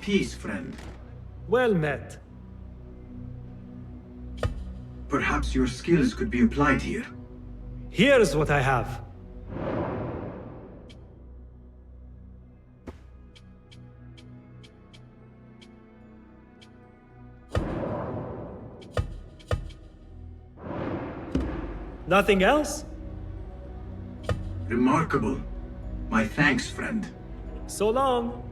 peace, friend. Well met. Perhaps your skills could be applied here. Here's what I have. Nothing else? Remarkable. My thanks, friend. So long.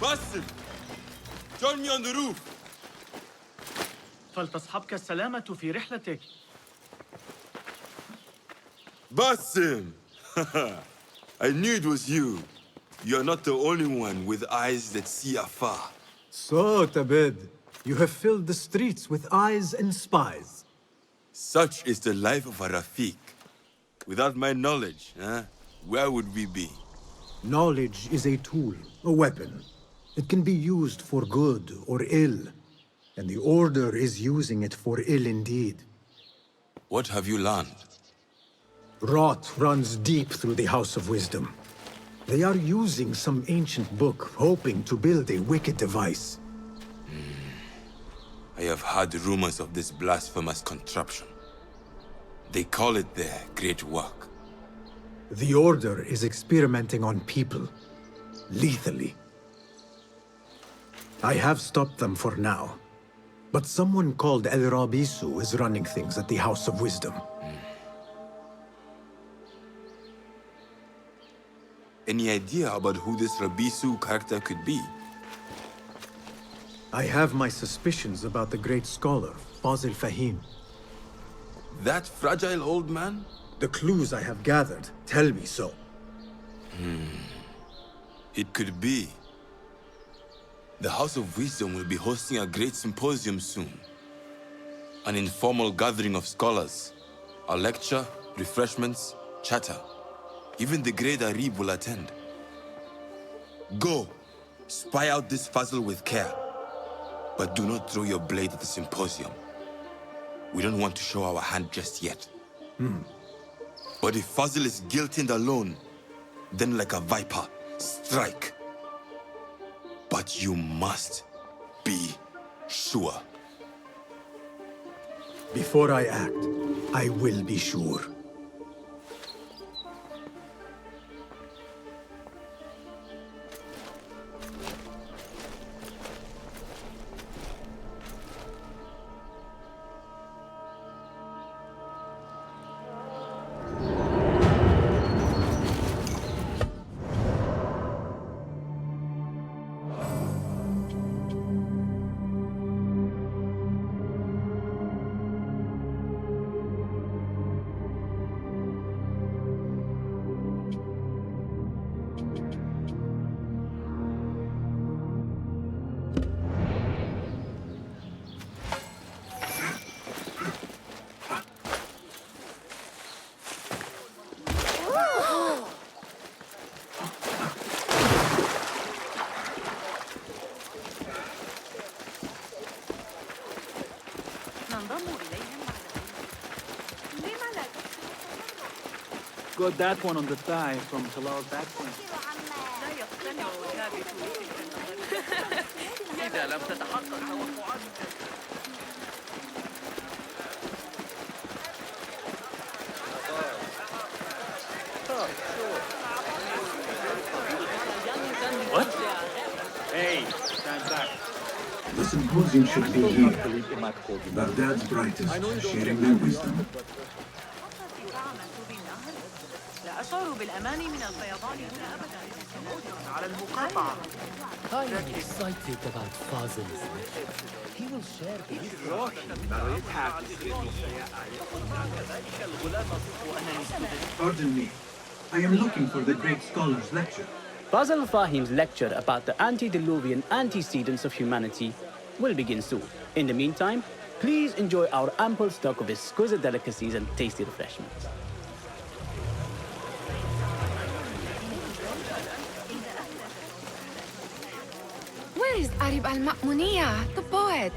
Basim! Join me on the roof! فلتصحبك السلامة في رحلتك. Basim! I knew it was you. You're not the only one with eyes that see afar. So, Tabed, you have filled the streets with eyes and spies. Such is the life of a Rafiq. Without my knowledge, where would we be? Knowledge is a tool, a weapon. It can be used for good or ill, and the Order is using it for ill indeed. What have you learned? Rot runs deep through the House of Wisdom. They are using some ancient book, hoping to build a wicked device. I have heard rumors of this blasphemous contraption. They call it their great work. The Order is experimenting on people, lethally. I have stopped them for now, but someone called El Rabisu is running things at the House of Wisdom. Any idea about who this Rabisu character could be? I have my suspicions about the great scholar, Fazil Fahim. That fragile old man? The clues I have gathered tell me so. It could be. The House of Wisdom will be hosting a great symposium soon. An informal gathering of scholars. A lecture, refreshments, chatter. Even the great Arib will attend. Go, spy out this puzzle with care. But do not throw your blade at the symposium. We don't want to show our hand just yet. But if Fazil is guilty and alone, then like a viper, strike. But you must be sure. Before I act, I will be sure. Got that one on the thigh from Talal's background. إذا لم تتحقق توقعاتك. What? Hey, stand back. The symposium should be here. Baghdad's brightest, sharing their wisdom. لا أشعر بالأمان من الفيضان هنا أبدا. على المقاطعة. I am excited about Fazil's mission. He will share the Pardon me. I am looking for the great scholar's lecture. Fazl Fahim's lecture about the antediluvian antecedents of humanity will begin soon. In the meantime, please enjoy our ample stock of exquisite delicacies and tasty refreshments. Where is Arib al-Ma'muniya, the poet?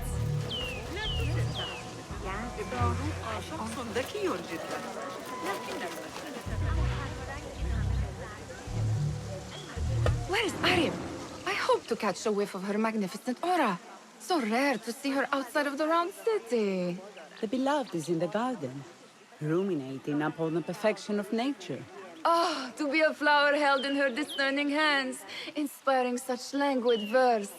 Where is Arib? I hope to catch a whiff of her magnificent aura. So rare to see her outside of the round city. The beloved is in the garden, ruminating upon the perfection of nature. Oh, to be a flower held in her discerning hands, inspiring such languid verse.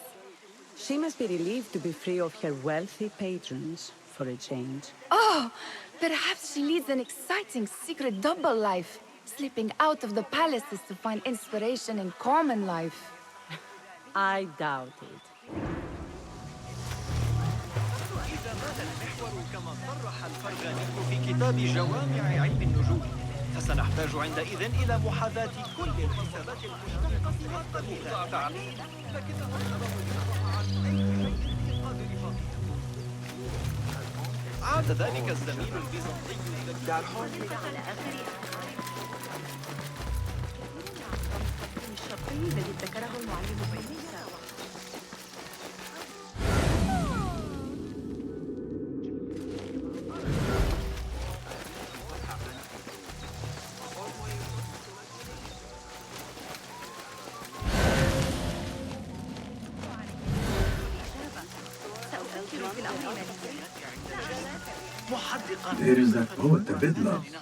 She must be relieved to be free of her wealthy patrons for a change. Oh, perhaps she leads an exciting secret double life, slipping out of the palaces to find inspiration in common life. I doubt it. كما صرح الفرغاني في كتاب جوامع علم النجوم فسنحتاج عندئذ إلى محاذاة كل الحسابات المشتقة تعقيد لكنه عاد ذلك الزميل البيزنطي الشرطي الذي ابتكره المعلم بالميزان. There is that poet the bid loves,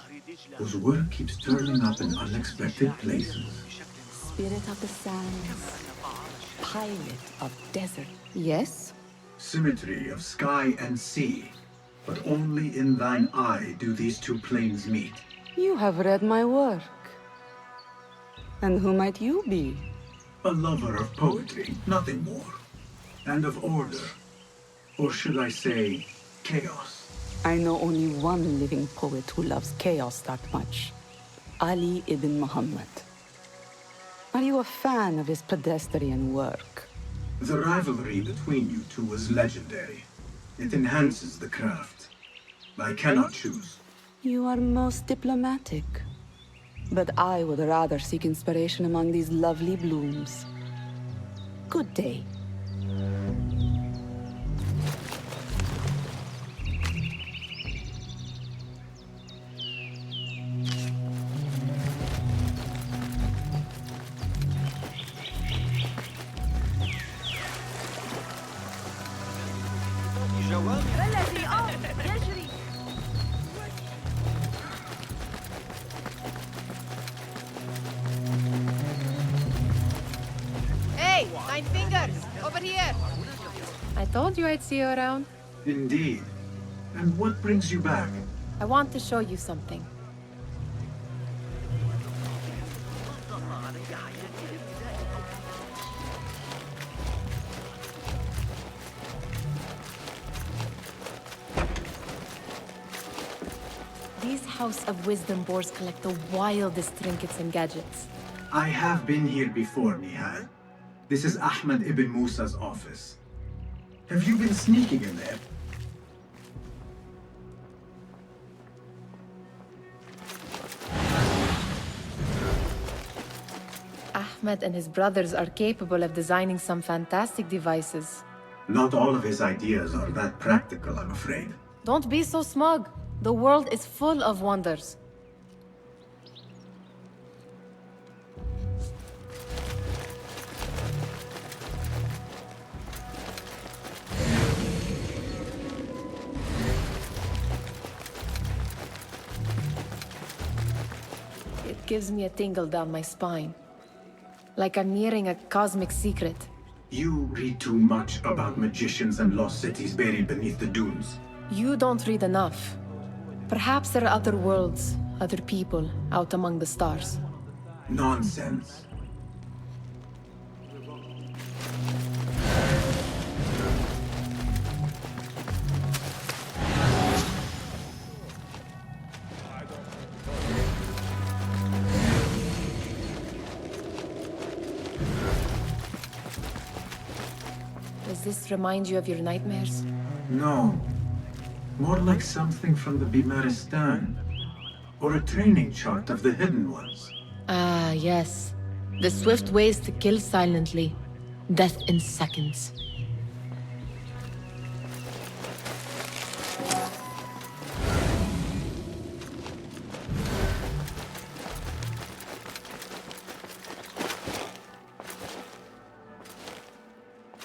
whose work keeps turning up in unexpected places. Spirit of the sands, pilot of desert. Yes? Symmetry of sky and sea, but only in thine eye do these two planes meet. You have read my work. And who might you be? A lover of poetry, nothing more. And of order. Or should I say, chaos. I know only one living poet who loves chaos that much. Ali ibn Muhammad. Are you a fan of his pedestrian work? The rivalry between you two is legendary. It enhances the craft. I cannot choose. You are most diplomatic. But I would rather seek inspiration among these lovely blooms. Good day. Hey, Nine Fingers! Over here! I told you I'd see you around. Indeed. And what brings you back? I want to show you something. These House of Wisdom boards collect the wildest trinkets and gadgets. I have been here before, Nihal. This is Ahmed ibn Musa's office. Have you been sneaking in there? Ahmed and his brothers are capable of designing some fantastic devices. Not all of his ideas are that practical, I'm afraid. Don't be so smug. The world is full of wonders. It gives me a tingle down my spine. Like I'm nearing a cosmic secret. You read too much about magicians and lost cities buried beneath the dunes. You don't read enough. Perhaps there are other worlds, other people, out among the stars. Nonsense. this remind you of your nightmares? No. More like something from the Bimaristan. Or a training chart of the hidden ones. Ah, yes. The swift ways to kill silently. Death in seconds.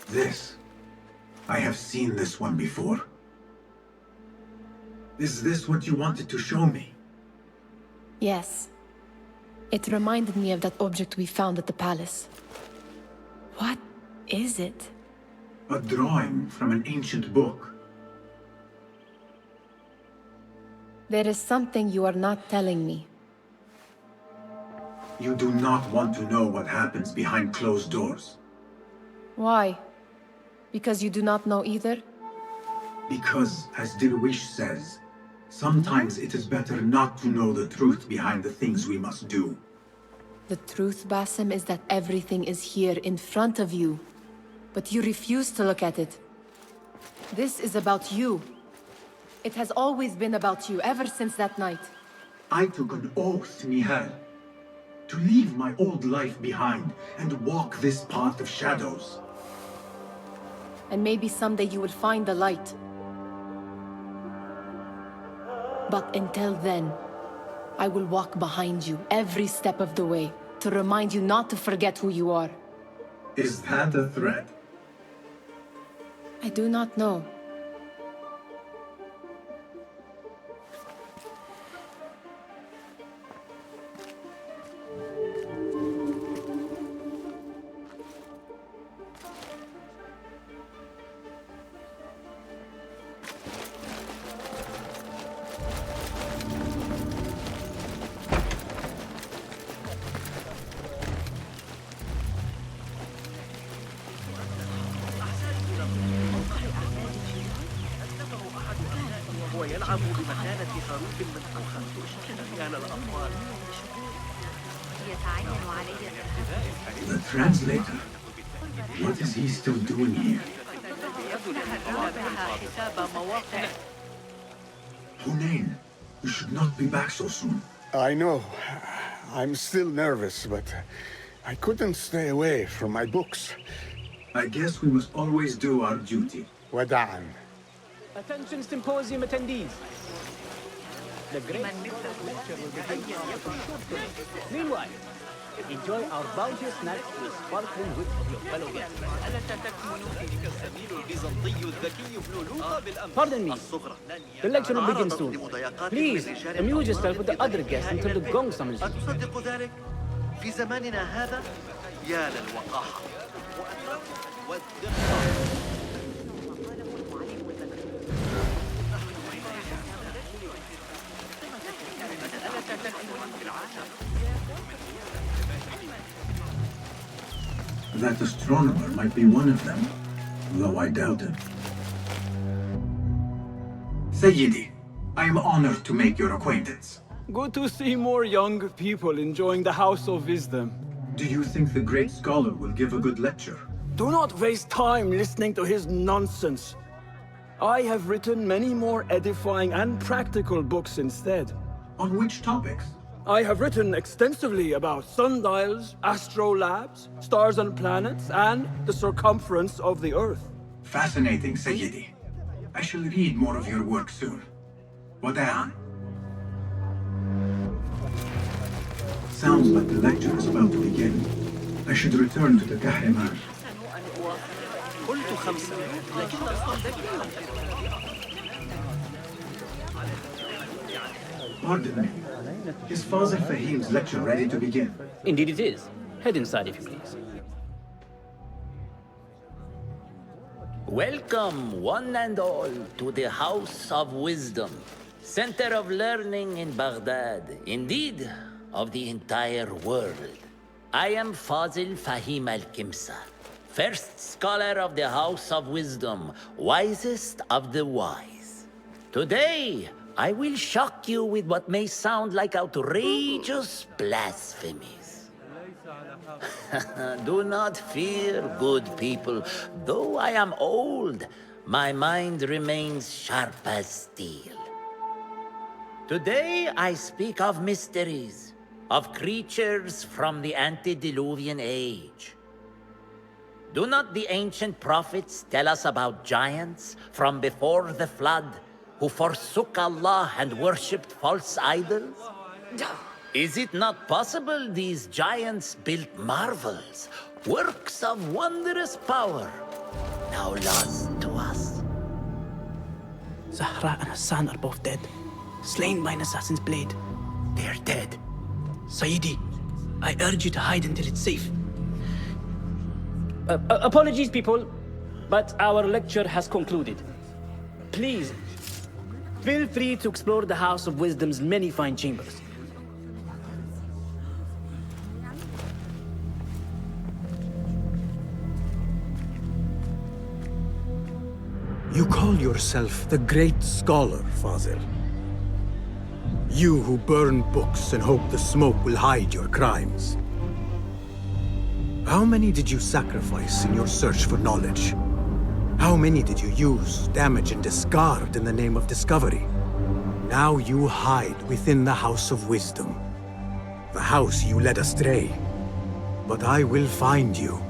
This. I have seen this one before. Is this what you wanted to show me? Yes. It reminded me of that object we found at the palace. What is it? A drawing from an ancient book. There is something you are not telling me. You do not want to know what happens behind closed doors. Why? Because you do not know either? Because, as Dirwish says, sometimes it is better not to know the truth behind the things we must do. The truth, Basim, is that everything is here in front of you. But you refuse to look at it. This is about you. It has always been about you, ever since that night. I took an oath, Nihal, to leave my old life behind and walk this path of shadows. And maybe someday you will find the light. But until then, I will walk behind you every step of the way to remind you not to forget who you are. Is that a threat? I do not know. ويلعب بمكانة خروف منفوخة كان الأطفال. The translator? What is he still doing here? Hunain, you should not be back so soon. I know. I'm still nervous, but I couldn't stay away from my books. I guess we must always do our duty. Wada'an. Attention symposium attendees. The great lecture will begin. Meanwhile, enjoy our bounteous snacks with sparkling wit of your fellow guests. Pardon me. The lecture will begin soon. Please, amuse yourself with the other guests until the gong summons you. أتصدق ذلك؟ في زماننا هذا؟ يا للوقاحة. That astronomer might be one of them, though I doubt it. Sayyidi, I am honored to make your acquaintance. Good to see more young people enjoying the House of Wisdom. Do you think the great scholar will give a good lecture? Do not waste time listening to his nonsense. I have written many more edifying and practical books instead. On which topics? I have written extensively about sundials, astrolabes, stars and planets, and the circumference of the Earth. Fascinating, Sayyidi. I shall read more of your work soon. Wada'an. Sounds like the lecture is about to begin. I should return to the Kahraman. قلت 5 لكن Pardon me. Is Father Fahim's lecture ready to begin? Indeed it is. Head inside if you please. Welcome, one and all, to the House of Wisdom, center of learning in Baghdad, indeed, of the entire world. I am Fazil Fahim al-Kimsa, first scholar of the House of Wisdom, wisest of the wise. Today, I will shock you with what may sound like outrageous blasphemies. Do not fear, good people. Though I am old, my mind remains sharp as steel. Today I speak of mysteries, of creatures from the antediluvian age. Do not the ancient prophets tell us about giants from before the flood who forsook Allah and worshipped false idols? Is it not possible these giants built marvels, works of wondrous power, now lost to us? Zahra and Hassan are both dead, slain by an assassin's blade. They're dead. Sayyidi, I urge you to hide until it's safe. Apologies, people, but our lecture has concluded. Please, feel free to explore the House of Wisdom's many fine chambers. You call yourself the great scholar, Fazil. You who burn books and hope the smoke will hide your crimes. How many did you sacrifice in your search for knowledge? How many did you use, damage, and discard in the name of discovery? Now you hide within the House of Wisdom. The house you led astray. But I will find you.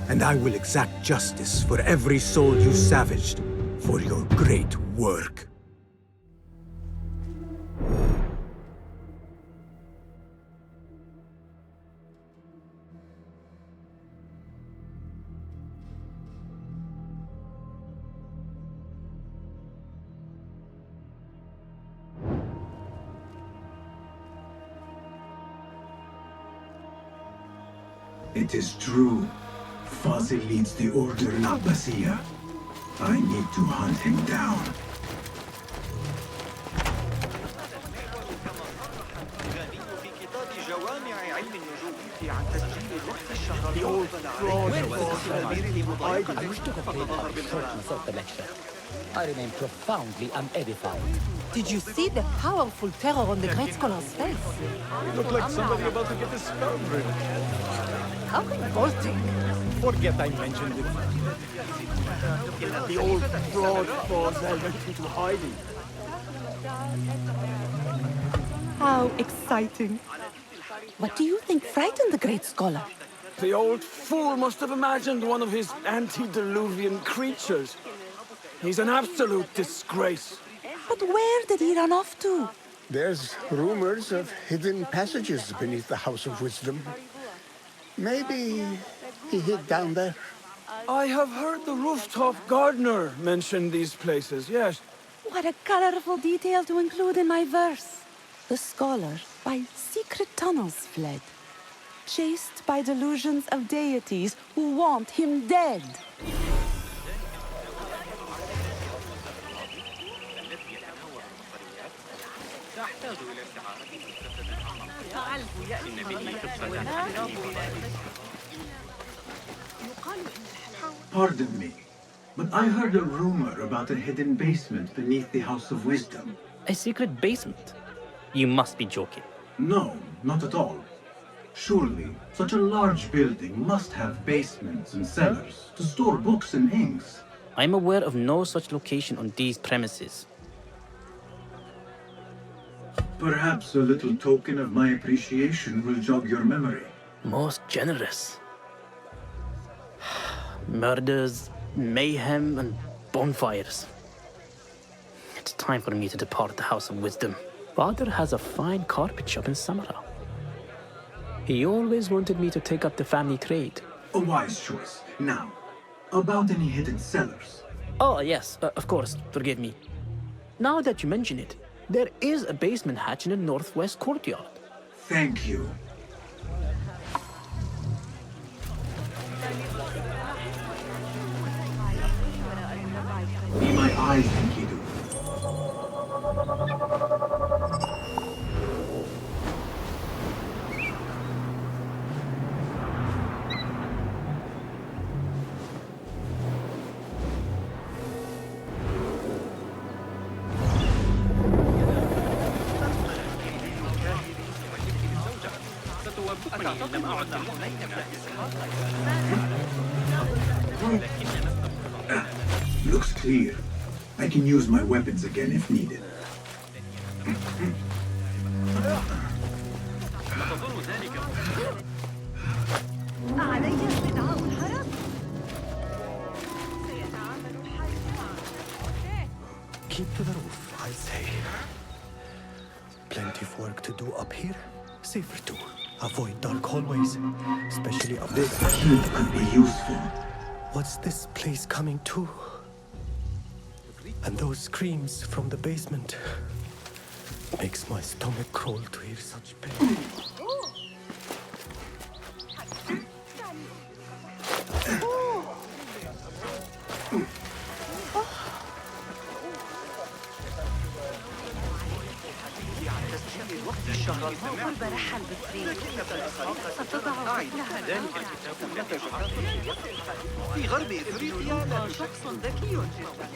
And I will exact justice for every soul you savaged for your great work. It is true. Fazil leads the Order in Abbasiyah. I need to hunt him down. The old fraud. I wish to complain about the shortness of the lecture. I remain profoundly unedified. Did you see the powerful terror on the great scholar's face? Look like somebody about to get his spell break. How revolting. Forget I mentioned it. The old fraud falls went into hiding. How exciting. What do you think frightened the great scholar? The old fool must have imagined one of his antediluvian creatures. He's an absolute disgrace. But where did he run off to? There's rumors of hidden passages beneath the House of Wisdom. Maybe he hid down there. I have heard the rooftop gardener mention these places, yes. What a colorful detail to include in my verse. The scholar by secret tunnels fled, chased by delusions of deities who want him dead. Pardon me, but I heard a rumor about a hidden basement beneath the House of Wisdom. A secret basement? You must be joking. No, not at all. Surely, such a large building must have basements and cellars to store books and inks. I'm aware of no such location on these premises. Perhaps a little token of my appreciation will jog your memory. Most generous. Murders, mayhem, and bonfires. It's time for me to depart the House of Wisdom. Father has a fine carpet shop in Samara. He always wanted me to take up the family trade. A wise choice. Now, about any hidden cellars? Oh, yes, of course, forgive me. Now that you mention it, there is a basement hatch in the northwest courtyard. Thank you. Be my eyes, Enkidu. Looks clear. I can use my weapons again if needed. Keep to the roof, I say. Plenty of work to do up here. Safer too. Avoid dark hallways, especially up This key could be useful. What's this place coming to? And those screams from the basement. Makes my stomach crawl to hear such pain. الشهر الماضي برحل بالطريق ستضع ذلك الكتاب نتج في غرب افريقيا شخص ذكي جدا.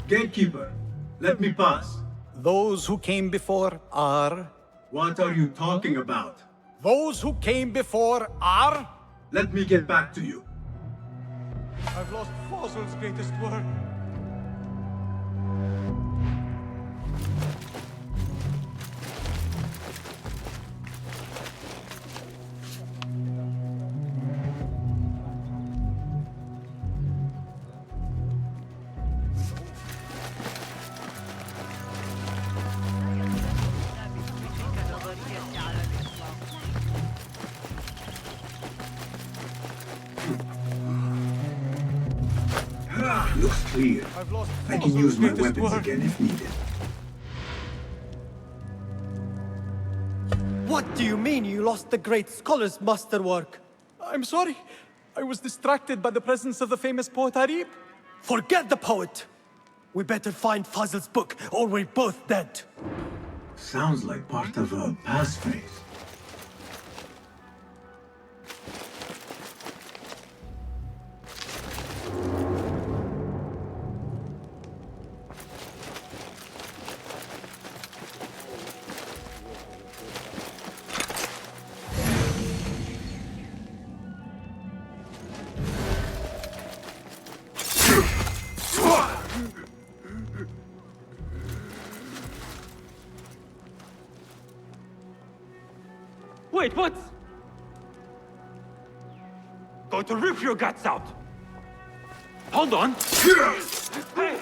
Gatekeeper, let me pass. Those who came before are... What are you talking about? Those who came before are... Let me get back to you. I've lost Fossil's greatest work. Looks clear. I can use my weapons again if needed. What do you mean you lost the great scholar's masterwork? I'm sorry. I was distracted by the presence of the famous poet Harib. Forget the poet! We better find Fazl's book, or we're both dead. Sounds like part of a passphrase. Wait, what? Going to rip your guts out. Hold on. Hey.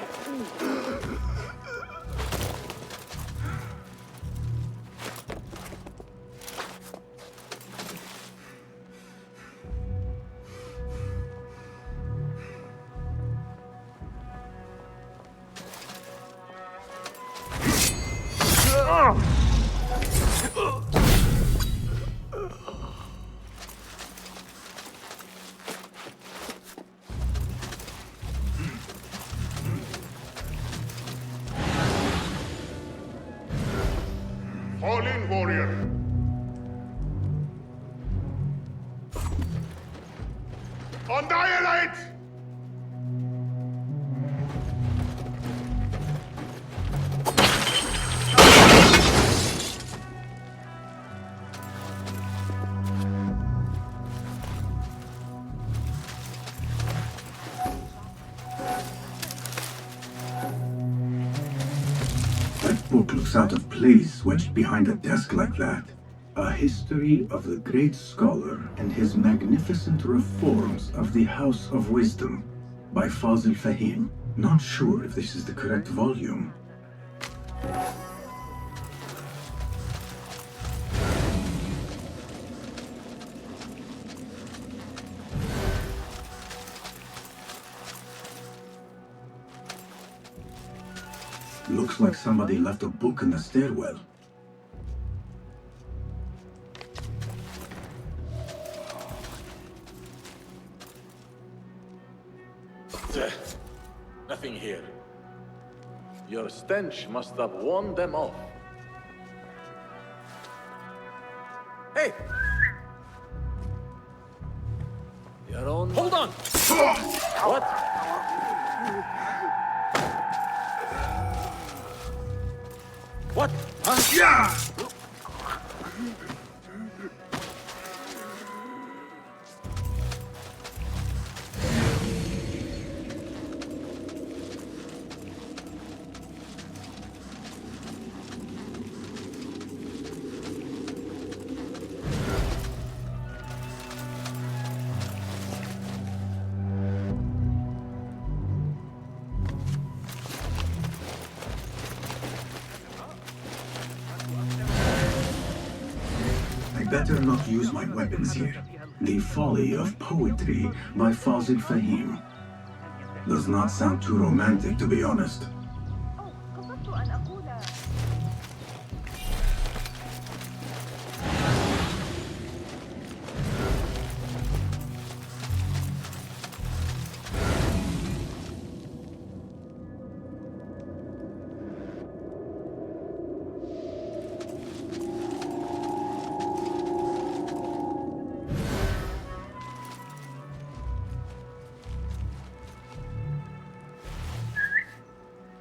Fall in, warrior. Annihilate! That book looks out of place wedged behind a desk like that. A history of the great scholar and his magnificent reforms of the House of Wisdom by Fazil Fahim. Not sure if this is the correct volume. Looks like somebody left a book in the stairwell. Nothing here. Your stench must have warned them off. Hey! Your own... Hold on! What? What? Huh? Yeah! Better not use my weapons here. The Folly of Poetry by Fazil Fahim. Does not sound too romantic, to be honest.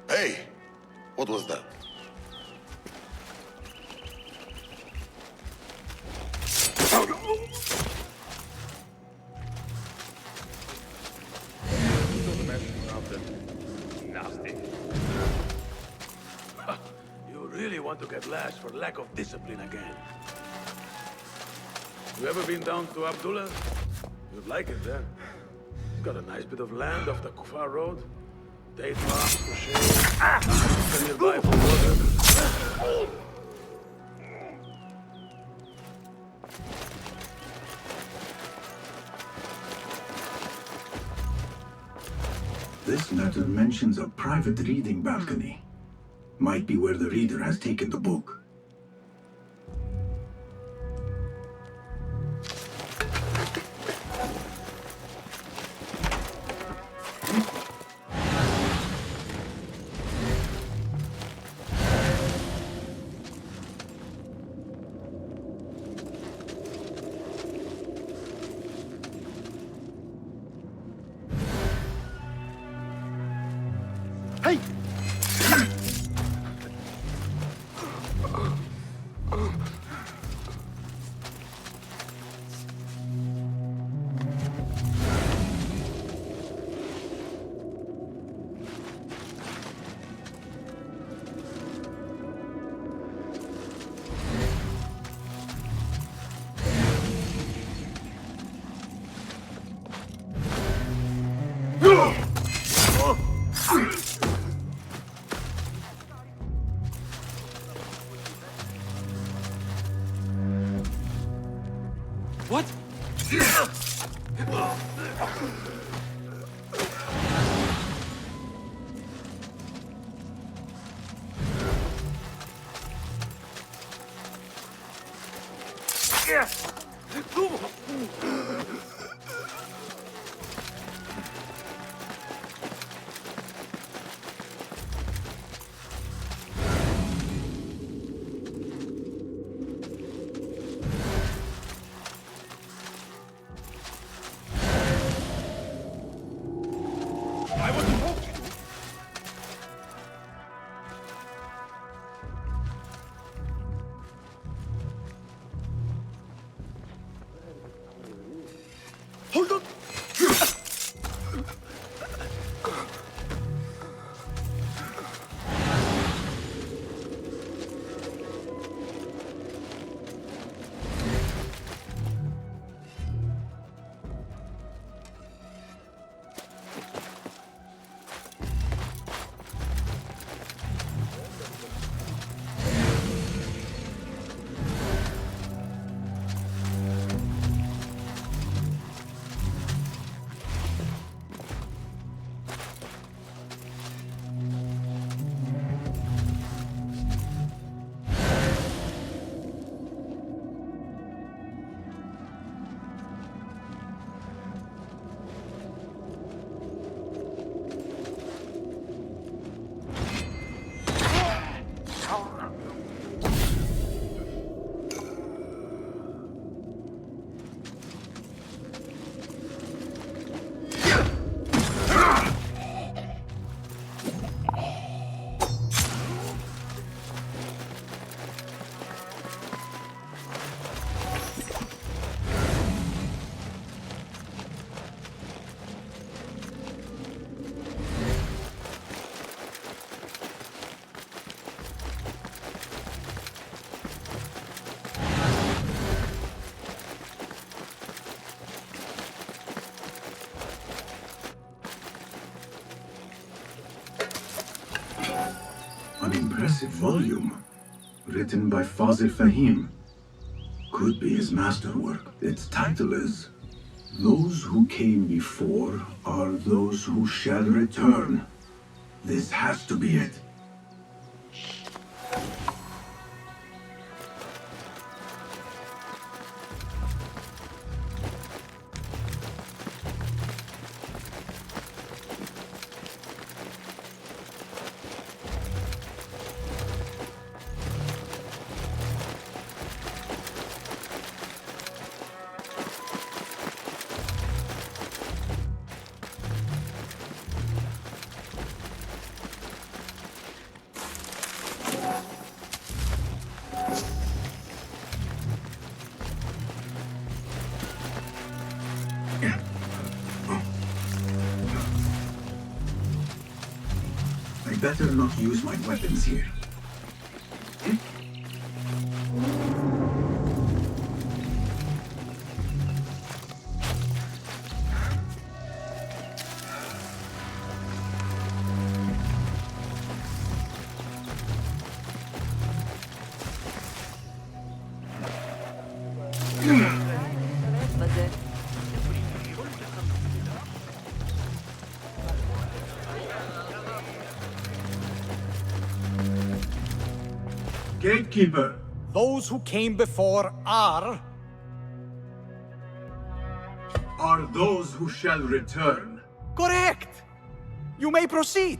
Hey, what was that? Nasty. You really want to get lashed for lack of discipline again. You ever been down to Abdullah? You'd like it there. It's got a nice bit of land off the Kufar Road. Date farms for shade. Nearby for water. This letter mentions a private reading balcony. Might be where the reader has taken the book. What? An impressive volume, written by Fazil Fahim. Could be his masterwork. Its title is Those Who Came Before Are Those Who Shall Return. This has to be it. I better not use my weapons here. Gatekeeper! Those who came before are those who shall return. correct! You may proceed!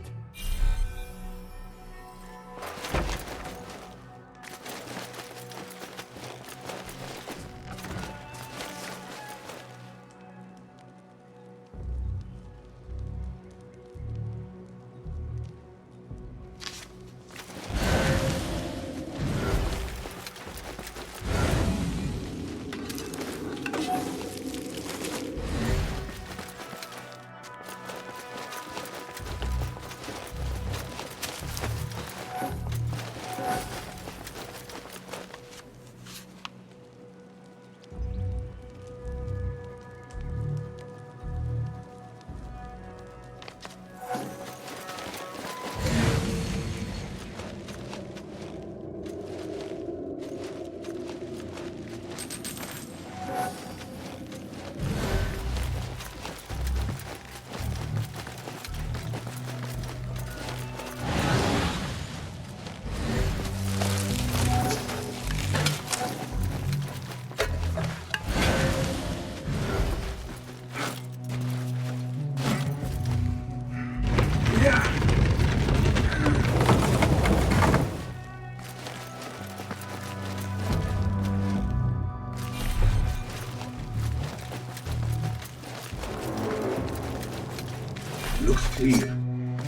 Looks clear.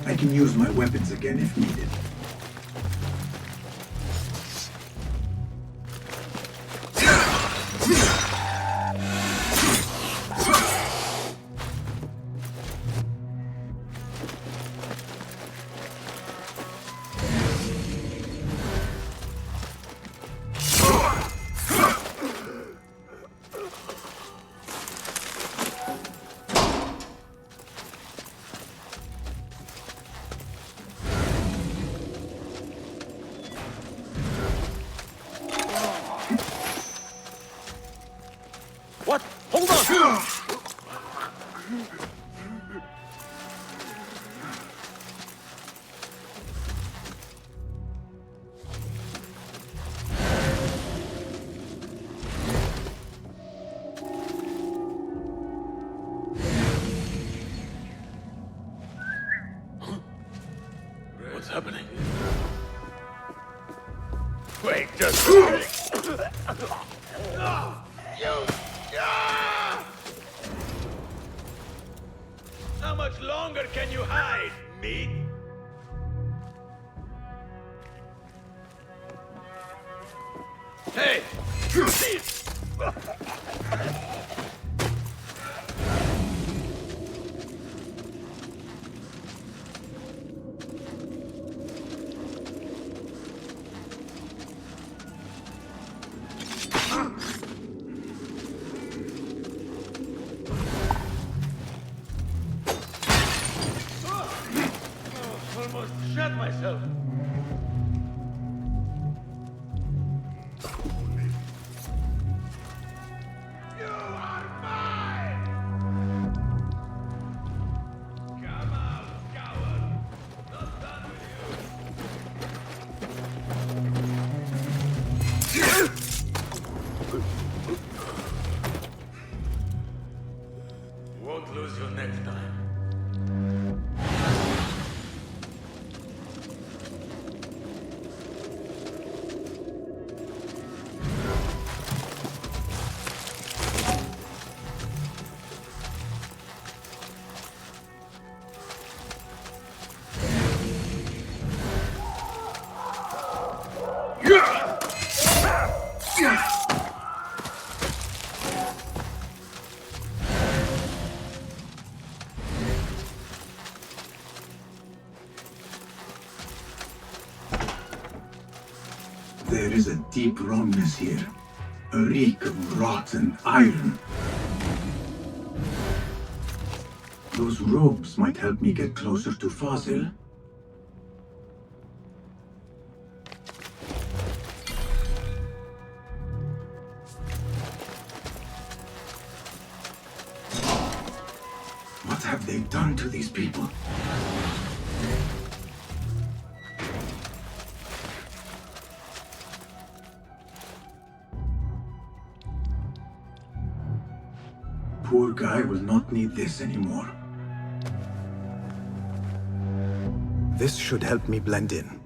I can use my weapons again if needed. What? Hold on! What's happening? Wait, just How much longer can you hide, meat? Hey! Cease! Almost shot myself. Until next time. There is a deep wrongness here. A reek of rotten iron. Those robes might help me get closer to Fazil. What have they done to these people? Poor guy will not need this anymore. This should help me blend in.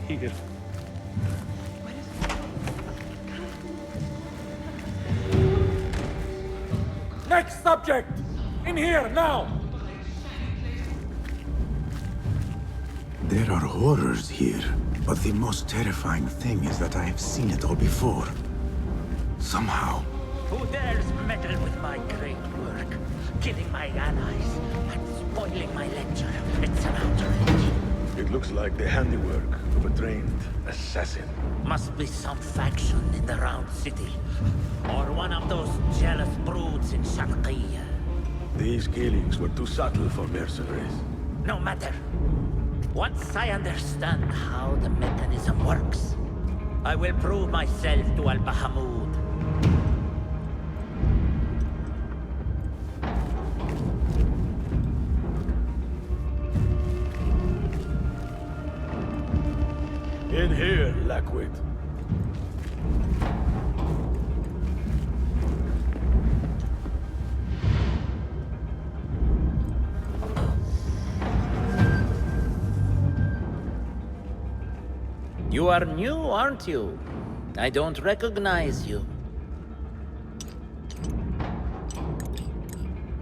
Here. Next subject! In here, now! There are horrors here, but the most terrifying thing is that I have seen it all before. Somehow. Who dares meddle with my great work? Killing my allies and spoiling my lecture. It's an outrage. It looks like the handiwork of a trained assassin. Must be some faction in the Round City. Or one of those jealous broods in Sharqiyya. These killings were too subtle for mercenaries. No matter. Once I understand how the mechanism works, I will prove myself to Al-Bahamud. In here, Lackwit. You are new, aren't you? I don't recognize you.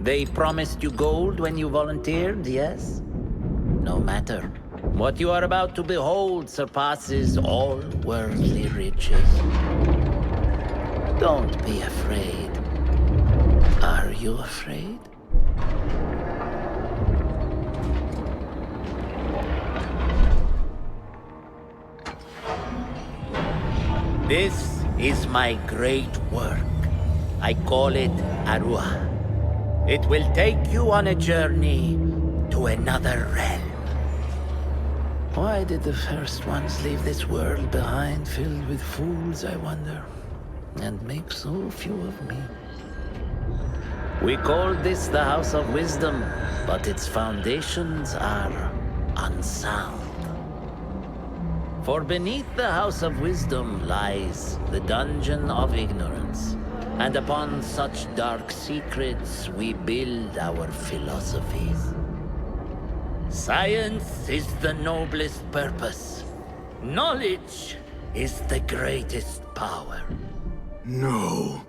They promised you gold when you volunteered, yes? No matter. What you are about to behold surpasses all worldly riches. Don't be afraid. Are you afraid? This is my great work. I call it Arua. It will take you on a journey to another realm. Why did the first ones leave this world behind, filled with fools, I wonder, and make so few of me? We called this the House of Wisdom, but its foundations are unsound. For beneath the House of Wisdom lies the Dungeon of Ignorance, and upon such dark secrets we build our philosophies. Science is the noblest purpose. Knowledge is the greatest power. No.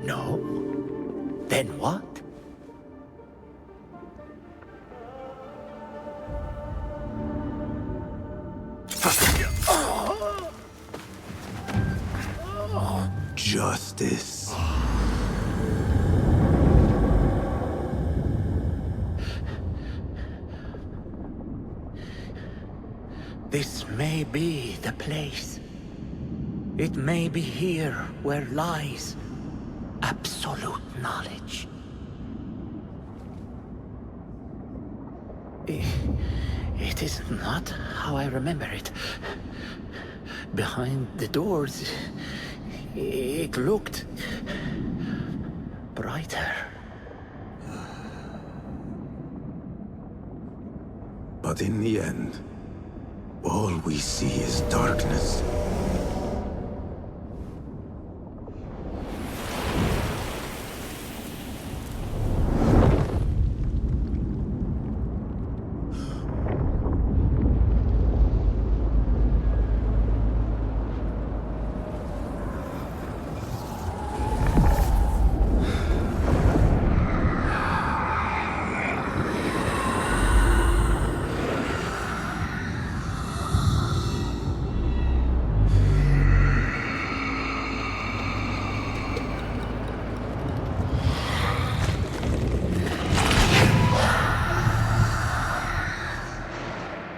No? Then what? Justice. This may be the place. It may be here where lies absolute knowledge. It is not how I remember it. Behind the doors, it looked brighter. But in the end, all we see is darkness.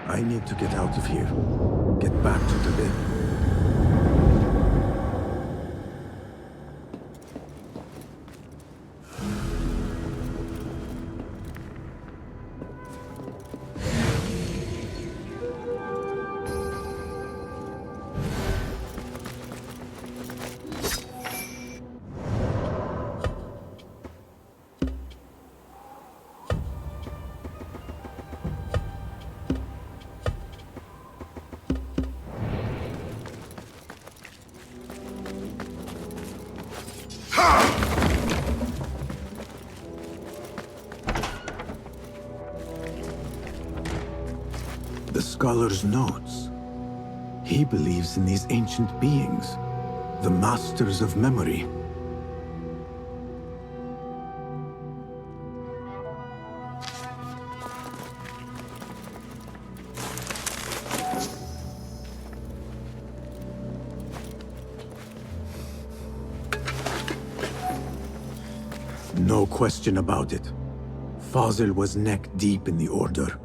I need to get out of here. Get back to the bed. The scholar's notes. He believes in these ancient beings, the masters of memory. No question about it. Fazil was neck deep in the Order.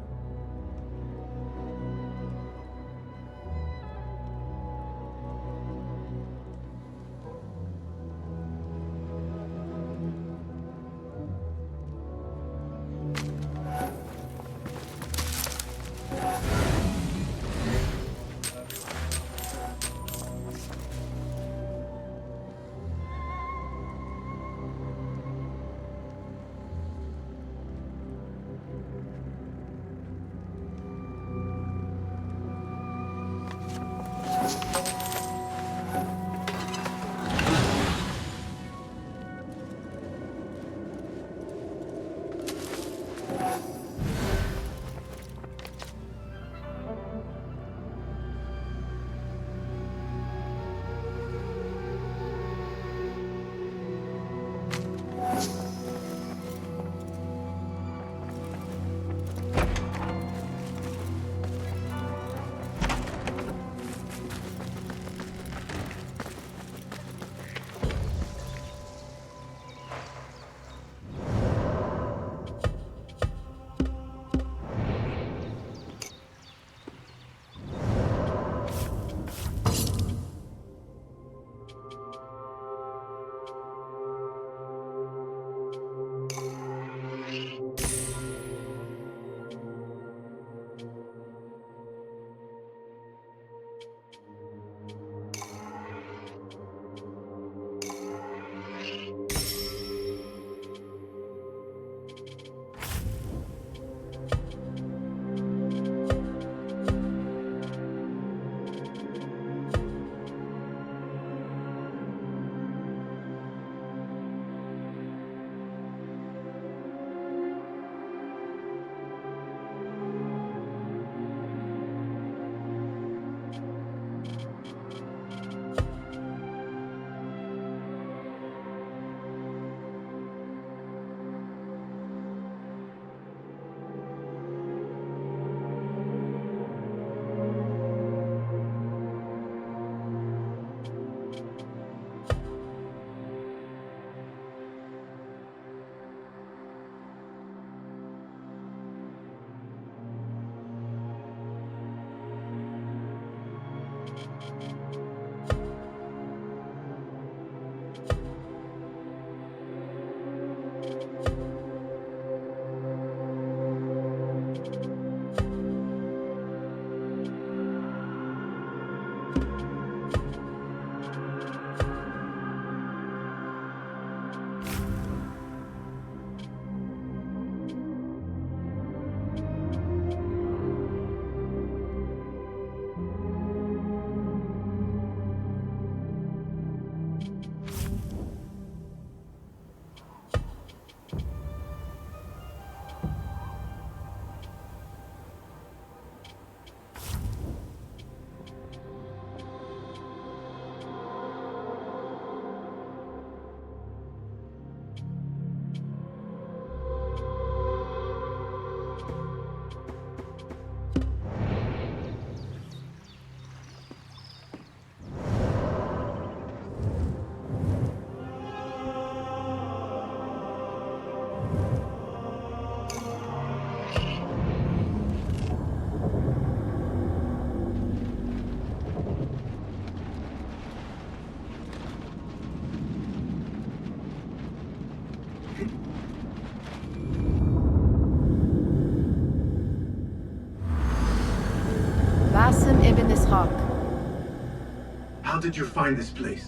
did you find this place?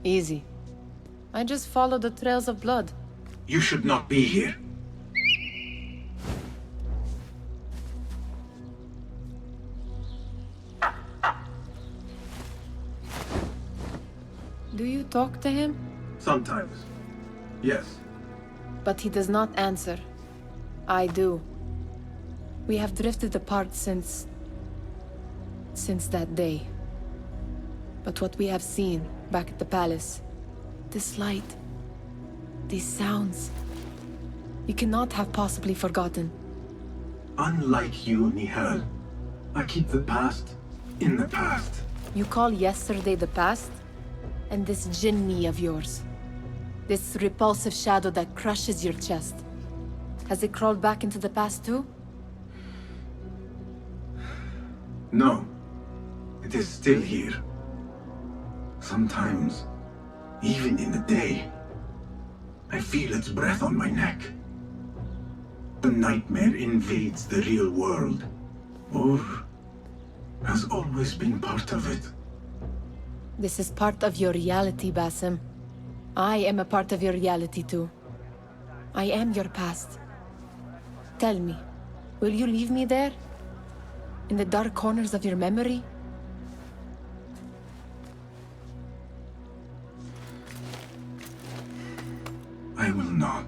Easy. I just follow the trails of blood. You should not be here. Do you talk to him? Sometimes. Yes. But he does not answer. I do. We have drifted apart since that day. But what we have seen back at the palace, this light, these sounds, you cannot have possibly forgotten. Unlike you, Nihal, I keep the past in the past. You call yesterday the past? And this Jinni of yours, this repulsive shadow that crushes your chest, has it crawled back into the past too? No. It is still here. Sometimes, even in the day, I feel its breath on my neck. The nightmare invades the real world, or has always been part of it. This is part of your reality, Basim. I am a part of your reality too. I am your past. Tell me, will you leave me there? In the dark corners of your memory? I will not.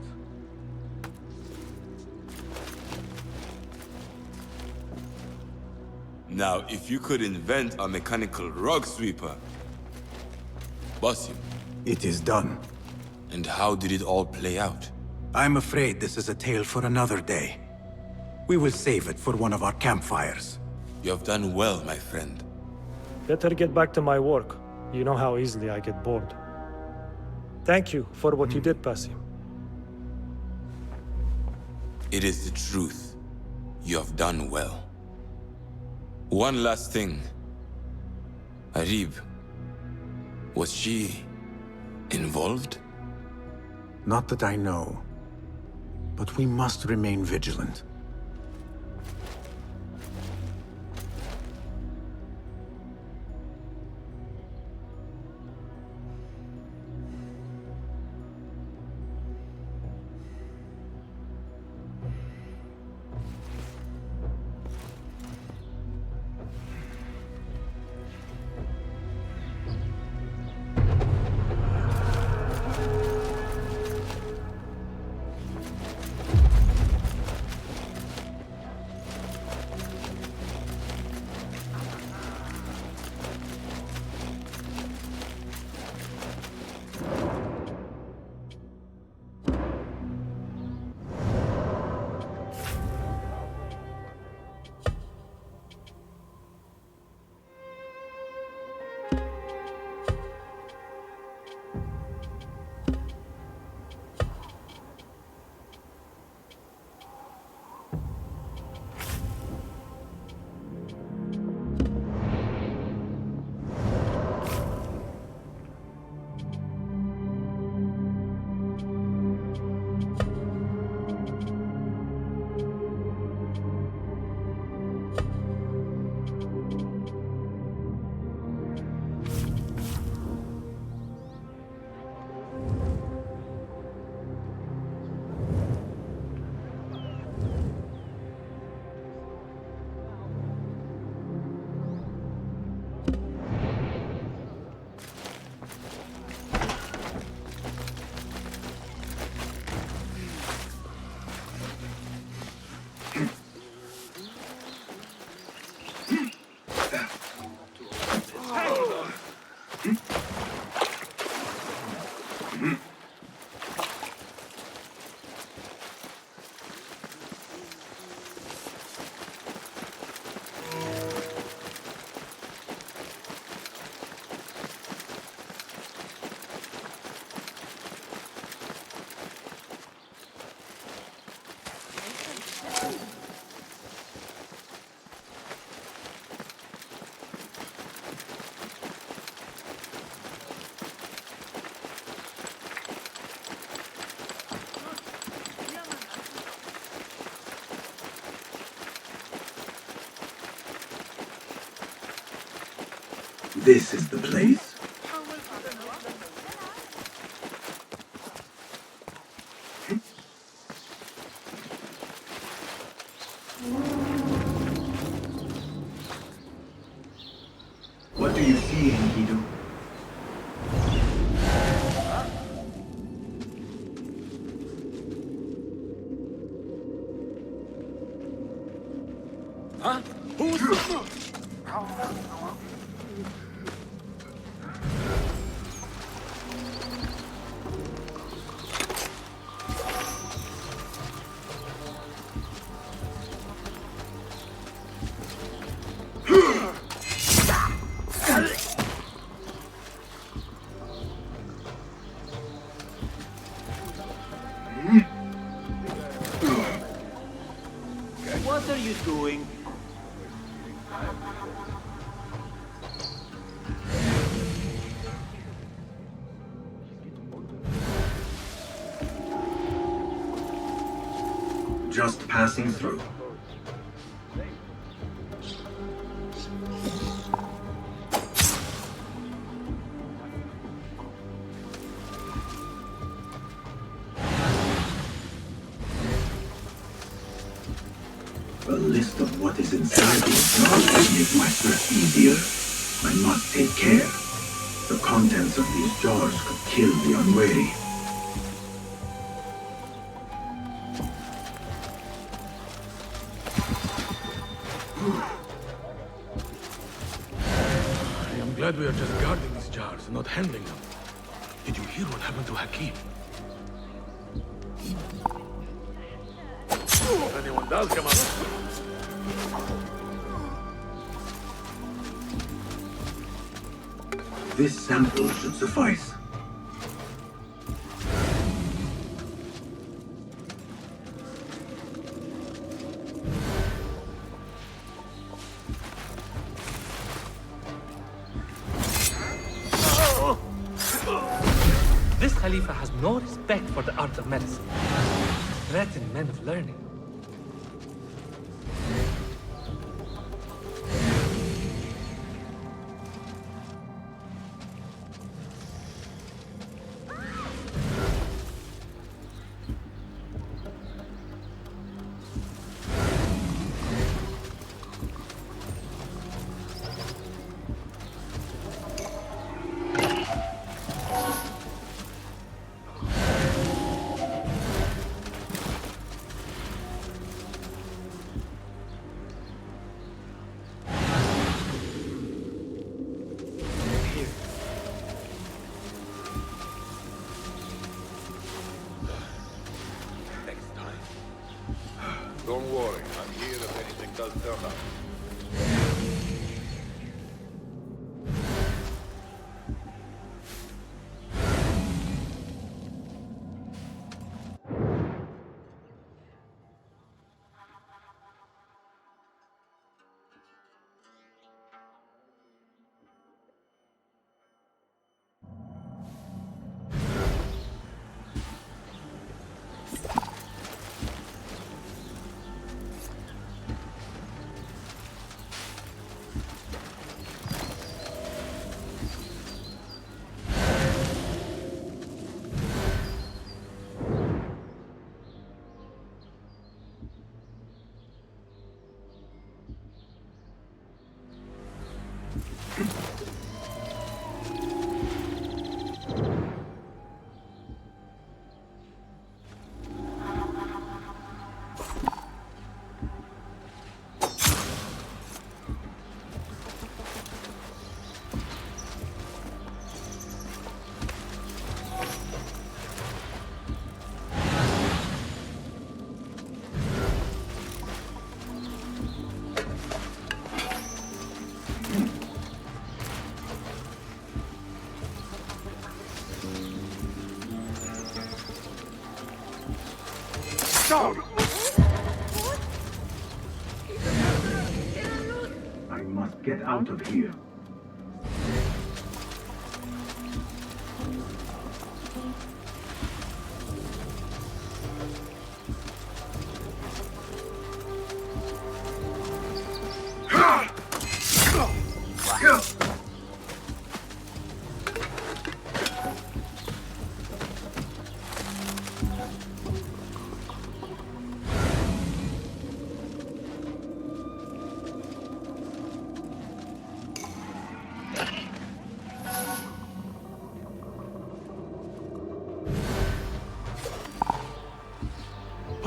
Now, if you could invent a mechanical rug sweeper, Basim. It is done. And how did it all play out? I'm afraid this is a tale for another day. We will save it for one of our campfires. You have done well, my friend. Better get back to my work. You know how easily I get bored. Thank you for what you did, Basim. It is the truth. You have done well. One last thing. Arib, was she involved? Not that I know. But we must remain vigilant. This is the place. What do you see, Enkidu? Huh? Who's... What are you doing? Just passing through. A list of what is inside these jars will make my search easier. I must take care. The contents of these jars could kill the unwary. I am glad we are just guarding these jars and not handling them. Did you hear what happened to Hakim? If anyone does come up... This sample should suffice. This Khalifa has no respect for the art of medicine. Threaten men of learning. Don't worry, I'm here if anything does turn up. I must get out of here.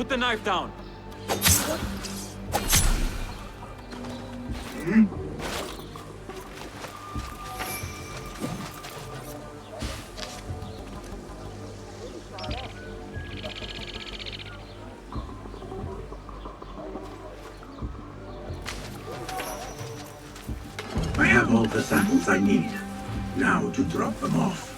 Put the knife down. I have all the samples I need. Now to drop them off.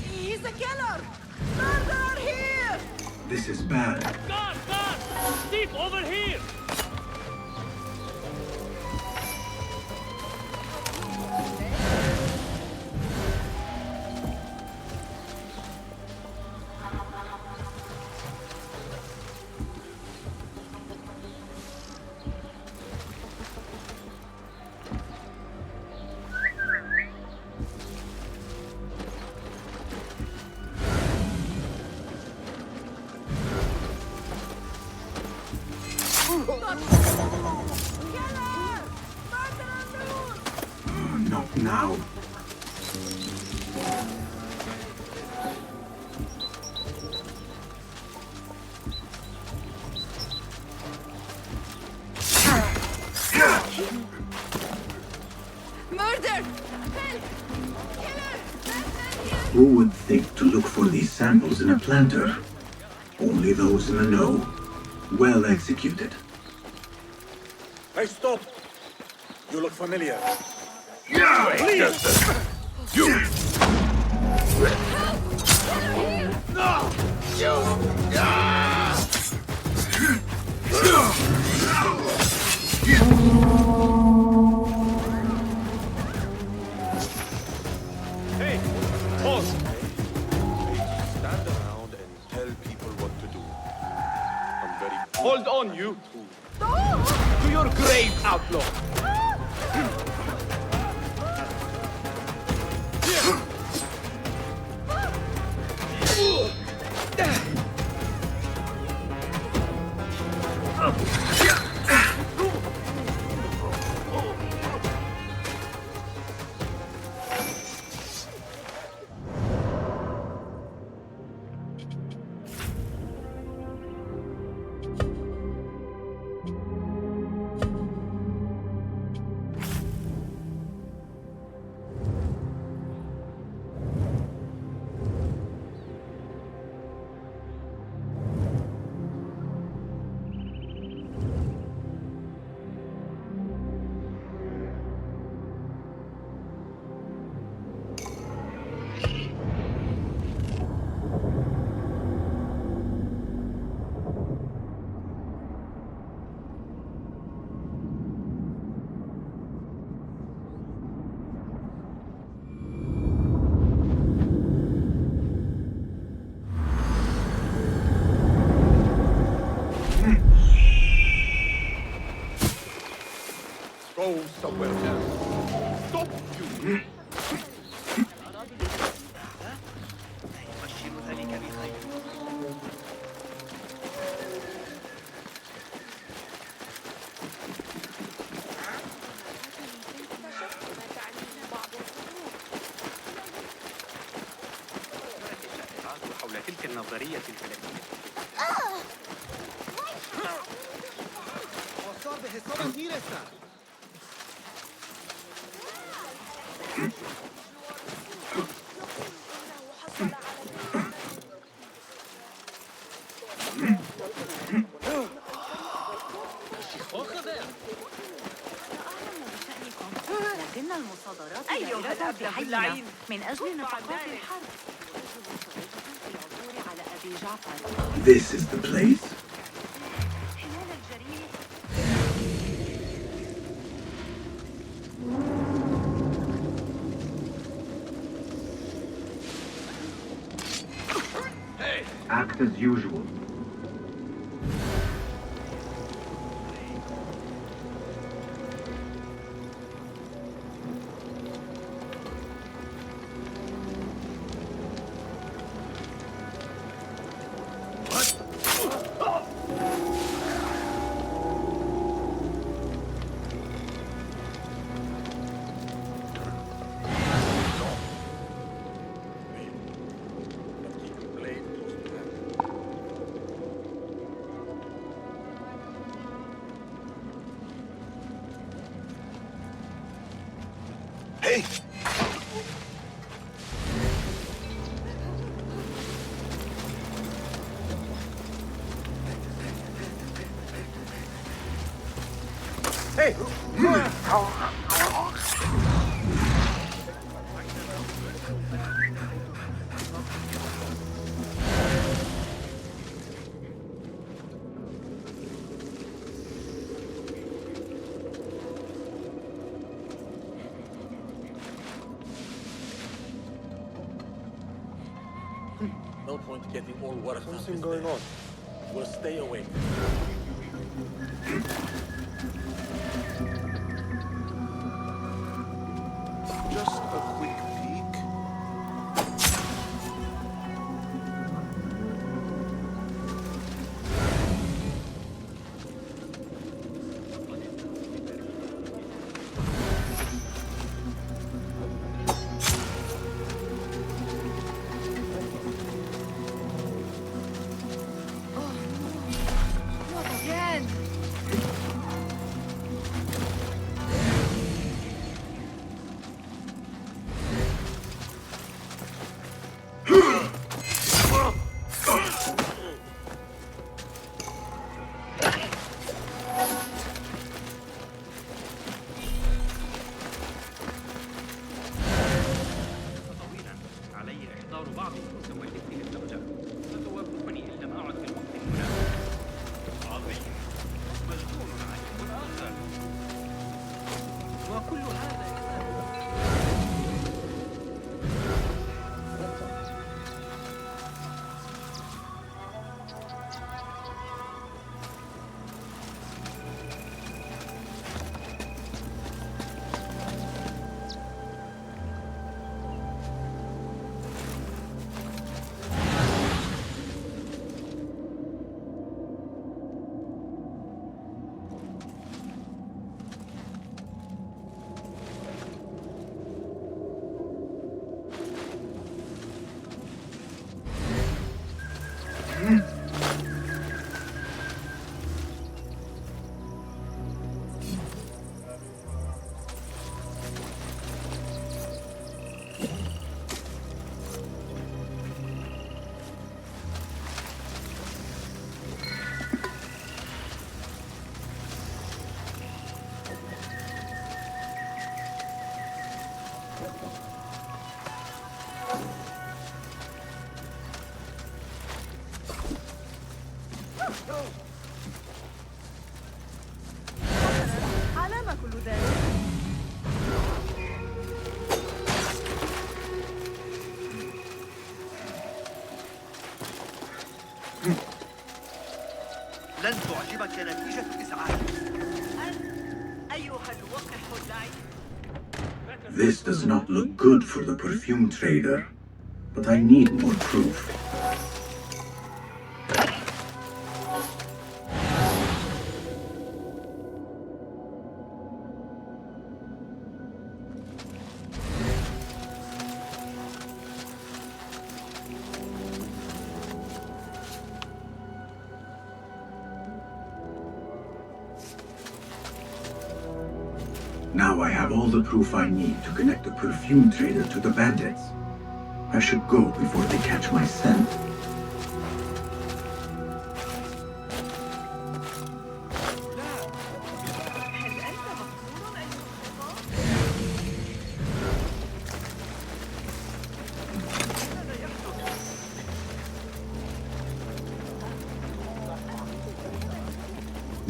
He's a killer! Murderer here! This is bad. Guard! Guard! Steve, over here! Not now. Murder! Who would think to look for these samples in a planter? Only those in the know. Well executed. Hey, stop! You look familiar. Yeah! Please! You! No! Hey! Pause! Stand around and tell people what to do. I'm very... Hold on, you! To your grave, outlaw! Go somewhere else. Stop, you! حول تلك النظرية الفلكية. لكن المصادرات دائرة في حينا من أجل نفقات الحرب. العثور على أبي جعفر. This is the place. Act as usual. Hey! No point getting all worked up. Something going on. We'll stay away. Just a quick peek. Not again. طويلا علي إحضار بعض المسويات فيه الزوجة ستوافقني إن لم أعد في الوقت المناسب عظيم مجنون عليم آخر وكل هذا على ما كل ذلك؟ لن تعجبك نتيجة إزعاج أيها الوقح اللعين. This does not look good for the perfume trader, but I need more proof. Now I have all the proof I need to connect the perfume trader to the bandits. I should go before they catch my scent.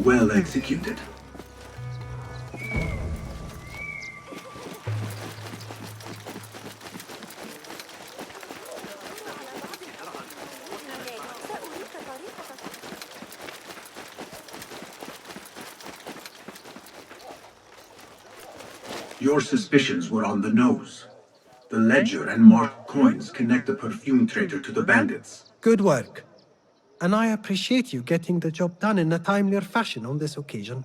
Well executed. Your suspicions were on the nose. The ledger and marked coins connect the perfume trader to the bandits. Good work. And I appreciate you getting the job done in a timelier fashion on this occasion.